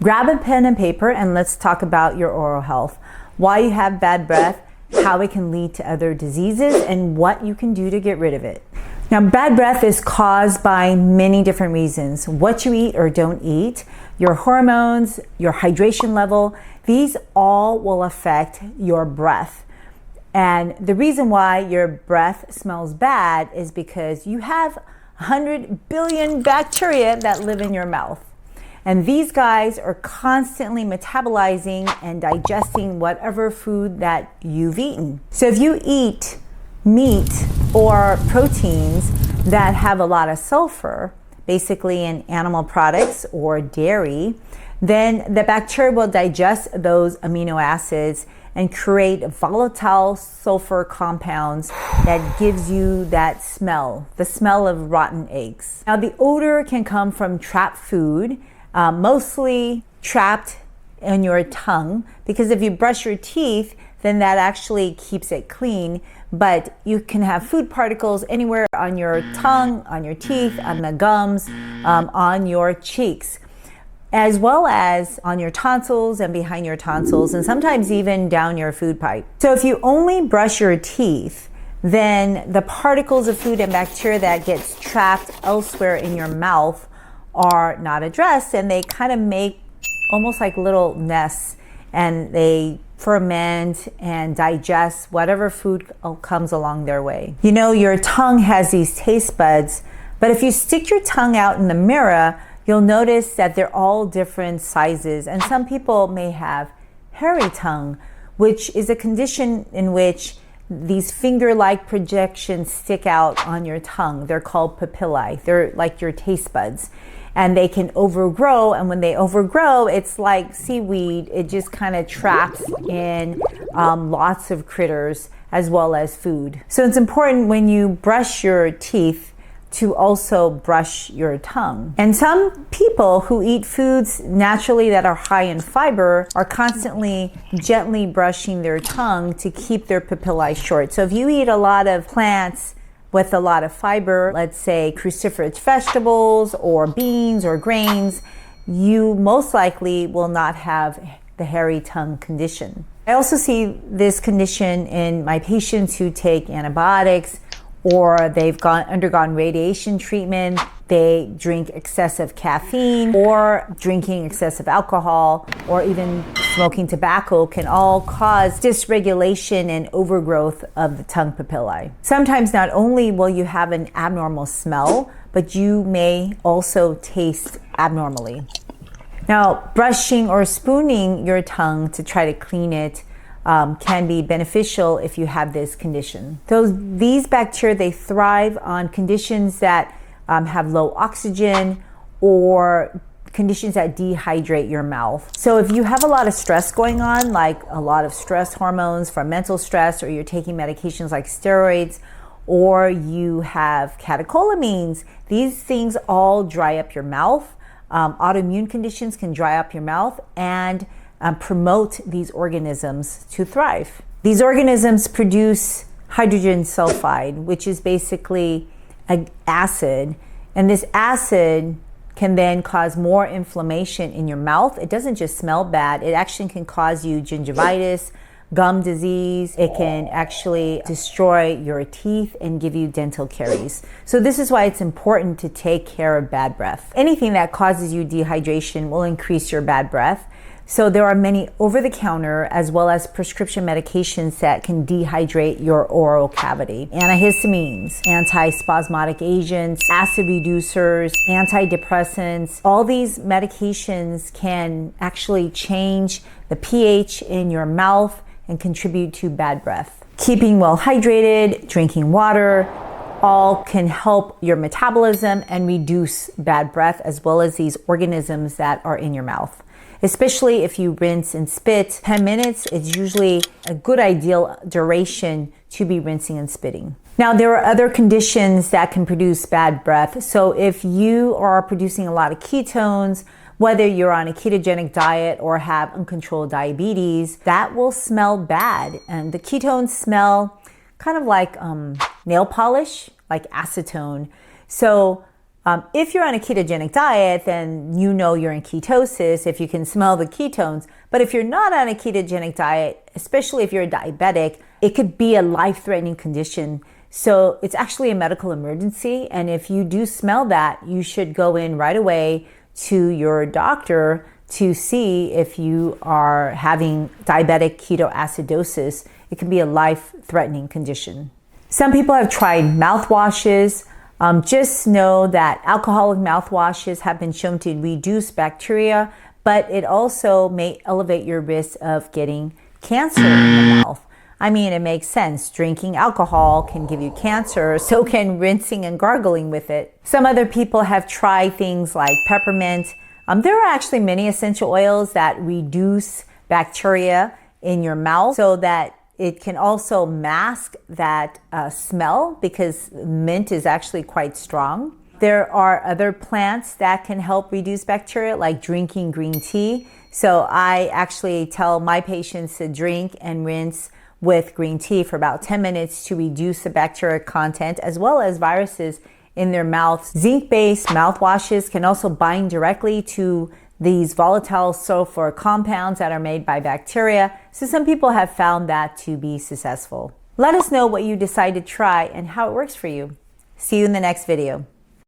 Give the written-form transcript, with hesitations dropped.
Grab a pen and paper and let's talk about your oral health. Why you have bad breath, how it can lead to other diseases, and what you can do to get rid of it. Now, bad breath is caused by many different reasons. What you eat or don't eat, your hormones, your hydration level, these all will affect your breath. And the reason why your breath smells bad is because you have 100 billion bacteria that live in your mouth. And these guys are constantly metabolizing and digesting whatever food that you've eaten. So if you eat meat or proteins that have a lot of sulfur, basically in animal products or dairy, then the bacteria will digest those amino acids and create volatile sulfur compounds that gives you that smell, the smell of rotten eggs. Now, the odor can come from trapped food, mostly trapped in your tongue, because if you brush your teeth, then that actually keeps it clean. But you can have food particles anywhere on your tongue, on your teeth, on the gums, on your cheeks, as well as on your tonsils and behind your tonsils, and sometimes even down your food pipe. So if you only brush your teeth, then the particles of food and bacteria that gets trapped elsewhere in your mouth are not addressed, and they kind of make almost like little nests, and they ferment and digest whatever food comes along their way. You know, your tongue has these taste buds, but if you stick your tongue out in the mirror, you'll notice that they're all different sizes, and some people may have hairy tongue, which is a condition in which these finger-like projections stick out on your tongue. They're called papillae. They're like your taste buds. And they can overgrow, and when they overgrow, it's like seaweed. It just kind of traps in lots of critters as well as food. So it's important when you brush your teeth to also brush your tongue. And some people who eat foods naturally that are high in fiber are constantly gently brushing their tongue to keep their papillae short. So if you eat a lot of plants with a lot of fiber, let's say cruciferous vegetables or beans or grains, you most likely will not have the hairy tongue condition. I also see this condition in my patients who take antibiotics, or they've undergone radiation treatment, they drink excessive caffeine, or drinking excessive alcohol, or even smoking tobacco can all cause dysregulation and overgrowth of the tongue papillae. Sometimes not only will you have an abnormal smell, but you may also taste abnormally. Now, brushing or spooning your tongue to try to clean it can be beneficial if you have this condition. These bacteria, they thrive on conditions that have low oxygen or conditions that dehydrate your mouth. So if you have a lot of stress going on, like a lot of stress hormones from mental stress, or you're taking medications like steroids, or you have catecholamines, these things all dry up your mouth. Autoimmune conditions can dry up your mouth and promote these organisms to thrive. These organisms produce hydrogen sulfide, which is basically an acid, and this acid can then cause more inflammation in your mouth. It doesn't just smell bad, it actually can cause you gingivitis, gum disease. It can actually destroy your teeth and give you dental caries. So this is why it's important to take care of bad breath. Anything that causes you dehydration will increase your bad breath. So there are many over-the-counter as well as prescription medications that can dehydrate your oral cavity. Antihistamines, antispasmodic agents, acid reducers, antidepressants. All these medications can actually change the pH in your mouth and contribute to bad breath. Keeping well hydrated, drinking water, all can help your metabolism and reduce bad breath, as well as these organisms that are in your mouth. Especially if you rinse and spit. 10 minutes is usually a good ideal duration to be rinsing and spitting. Now, there are other conditions that can produce bad breath. So if you are producing a lot of ketones, whether you're on a ketogenic diet or have uncontrolled diabetes, that will smell bad. And the ketones smell kind of like nail polish, like acetone. So If you're on a ketogenic diet, then you know you're in ketosis if you can smell the ketones. But if you're not on a ketogenic diet, especially if you're a diabetic, it could be a life-threatening condition. So it's actually a medical emergency. And if you do smell that, you should go in right away to your doctor to see if you are having diabetic ketoacidosis. It can be a life-threatening condition. Some people have tried mouthwashes. Just know that alcoholic mouthwashes have been shown to reduce bacteria, but it also may elevate your risk of getting cancer in the mouth. I mean, it makes sense. Drinking alcohol can give you cancer, so can rinsing and gargling with it. Some other people have tried things like peppermint. There are actually many essential oils that reduce bacteria in your mouth so that it can also mask that smell, because mint is actually quite strong. There are other plants that can help reduce bacteria, like drinking green tea. So I actually tell my patients to drink and rinse with green tea for about 10 minutes to reduce the bacteria content as well as viruses in their mouths. Zinc-based mouthwashes can also bind directly to these volatile sulfur compounds that are made by bacteria. So some people have found that to be successful. Let us know what you decide to try and how it works for you. See you in the next video.